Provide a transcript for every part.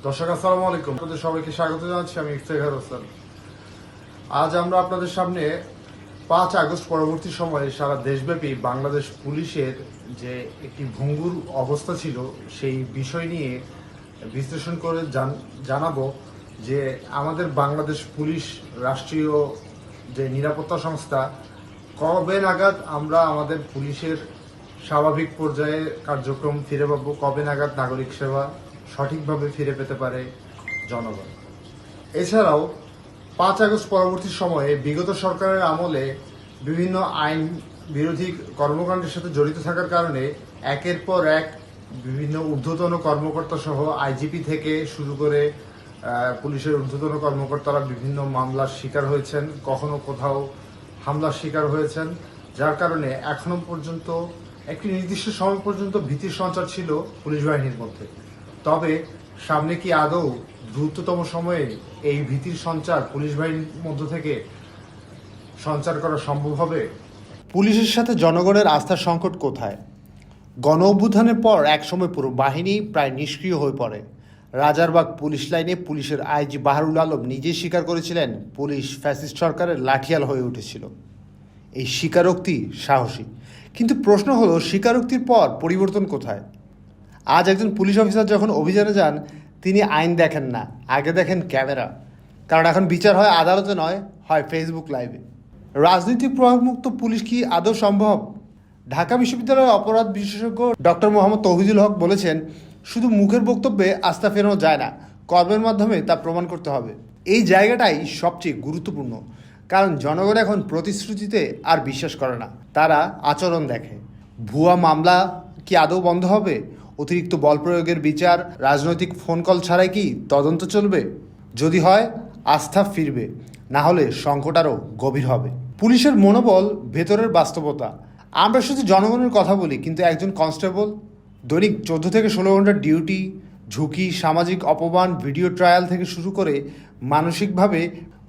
দর্শক আসসালামু আলাইকুম, আপনাদের সবাইকে স্বাগত জানাচ্ছি। আমি ইফতেখার হোসেন। আজ আমরা আপনাদের সামনে 5 আগস্ট পরবর্তী সময়ে সারা দেশব্যাপী বাংলাদেশ পুলিশের যে একটি ভঙ্গুর অবস্থা ছিল সেই বিষয় নিয়ে বিশ্লেষণ করে জানাবো যে আমাদের বাংলাদেশ পুলিশ রাষ্ট্রীয় যে নিরাপত্তা সংস্থা কবে নাগাদ আমরা আমাদের পুলিশের স্বাভাবিক পর্যায়ে কার্যক্রম ফিরে পাবো, কবে নাগাদ নাগরিক সেবা সঠিকভাবে ফিরে পেতে পারে জনগণ। এছাড়াও 5 আগস্ট পরবর্তী সময়ে বিগত সরকারের আমলে বিভিন্ন আইন বিরোধী কর্মকাণ্ডের সাথে জড়িত থাকার কারণে একের পর এক বিভিন্ন ঊর্ধ্বতন কর্মকর্তা সহ আইজিপি থেকে শুরু করে পুলিশের ঊর্ধ্বতন কর্মকর্তারা বিভিন্ন মামলার শিকার হয়েছেন, কখনো কোথাও হামলার শিকার হয়েছেন, যার কারণে এখনো পর্যন্ত একটি নির্দিষ্ট সময় পর্যন্ত ভীতির সঞ্চার ছিল পুলিশ বাহিনীর মধ্যে। তবে সামনে কি আদৌ দ্রুততম সময়ে এই ভীতির সঞ্চার পুলিশ বাহিনীর মধ্য থেকে সঞ্চার করা সম্ভব হবে? পুলিশের সাথে জনগণের আস্থার সংকট কোথায়? গণ অভ্যুত্থানের পর একসময় পুরো বাহিনী প্রায় নিষ্ক্রিয় হয়ে পড়ে। রাজারবাগ পুলিশ লাইনে পুলিশের আইজি বাহারুল আলম নিজেই স্বীকার করেছিলেন পুলিশ ফ্যাসিস্ট সরকারের লাঠিয়াল হয়ে উঠেছিল। এই স্বীকারোক্তি সাহসী, কিন্তু প্রশ্ন হলো স্বীকারোক্তির পর পরিবর্তন কোথায়? আজ একজন পুলিশ অফিসার যখন অভিযানে যান তিনি আইন দেখেন না, আগে দেখেন ক্যামেরা। কারণ এখন বিচার হয় আদালতে নয়, হয় ফেসবুক লাইভে। রাজনৈতিক প্রভাবমুক্ত পুলিশ কি আদৌ সম্ভব? ঢাকা বিশ্ববিদ্যালয়ের অপরাধ বিশেষজ্ঞ ডক্টর মোহাম্মদ তৌহিদুল হক বলেছেন, শুধু মুখের বক্তব্যে আস্থা ফেরানো যায় না, কর্মের মাধ্যমে তা প্রমাণ করতে হবে। এই জায়গাটাই সবচেয়ে গুরুত্বপূর্ণ, কারণ জনগণ এখন প্রতিশ্রুতিতে আর বিশ্বাস করে না, তারা আচরণ দেখে। ভুয়া মামলা কি আদৌ বন্ধ হবে? অতিরিক্ত বল প্রয়োগের বিচার, রাজনৈতিক ফোন কল ছাড়াই কি তদন্ত চলবে? যদি হয় আস্থা ফিরবে, না হলে সংকট আরও গভীর হবে। পুলিশের মনোবল, ভেতরের বাস্তবতা। আমরা শুধু জনগণের কথা বলি, কিন্তু একজন কনস্টেবল দৈনিক 14 থেকে 16 ঘন্টার ডিউটি, ঝুঁকি, সামাজিক অপমান, ভিডিও ট্রায়াল থেকে শুরু করে মানসিকভাবে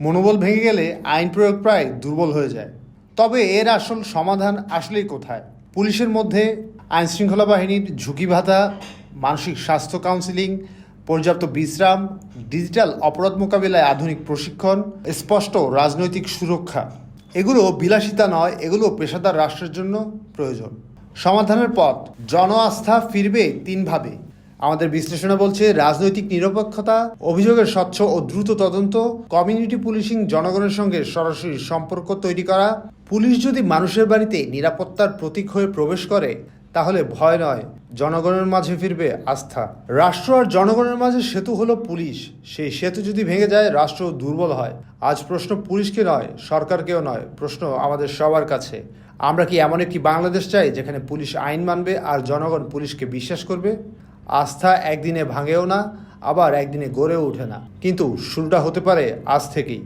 মনোবল ভেঙে গেলে আইন প্রয়োগ প্রায় দুর্বল হয়ে যায়। তবে এর আসল সমাধান আসলেই কোথায়? পুলিশের মধ্যে আইনশৃঙ্খলা বাহিনীর ঝুঁকি ভাতা, মানসিক স্বাস্থ্য কাউন্সিলিং, পর্যাপ্ত বিশ্রাম, ডিজিটাল অপরাধ মোকাবিলায় আধুনিক প্রশিক্ষণ, স্পষ্ট রাজনৈতিক সুরক্ষা। এগুলো বিলাসিতা নয়, এগুলো পেশাদার রাষ্ট্রের জন্য প্রয়োজন। সমাধানের পথ, জন আস্থা ফিরবে 3 ভাবে। আমাদের বিশ্লেষণে বলছে রাজনৈতিক নিরপেক্ষতা, অভিযোগের স্বচ্ছ ও দ্রুত তদন্ত, কমিউনিটি পুলিশিং, জনগণের সঙ্গে সরাসরি সম্পর্ক তৈরি করা। পুলিশ যদি মানুষের বাড়িতে নিরাপত্তার প্রতীক হয়ে প্রবেশ করে, তাহলে ভয় নয়, জনগণের মাঝে ফিরবে আস্থা। রাষ্ট্র আর জনগণের মাঝে সেতু হলো পুলিশ। সেই সেতু যদি ভেঙে যায়, রাষ্ট্র দুর্বল হয়। আজ প্রশ্ন পুলিশকে নয়, সরকারকেও নয়, প্রশ্ন আমাদের সবার কাছে। আমরা কি এমন একটি বাংলাদেশ চাই যেখানে পুলিশ আইন মানবে আর জনগণ পুলিশকে বিশ্বাস করবে? আস্থা একদিনে ভাঙেও না, আবার একদিনে গড়েও ওঠে না, কিন্তু শুরুটা হতে পারে আজ থেকেই।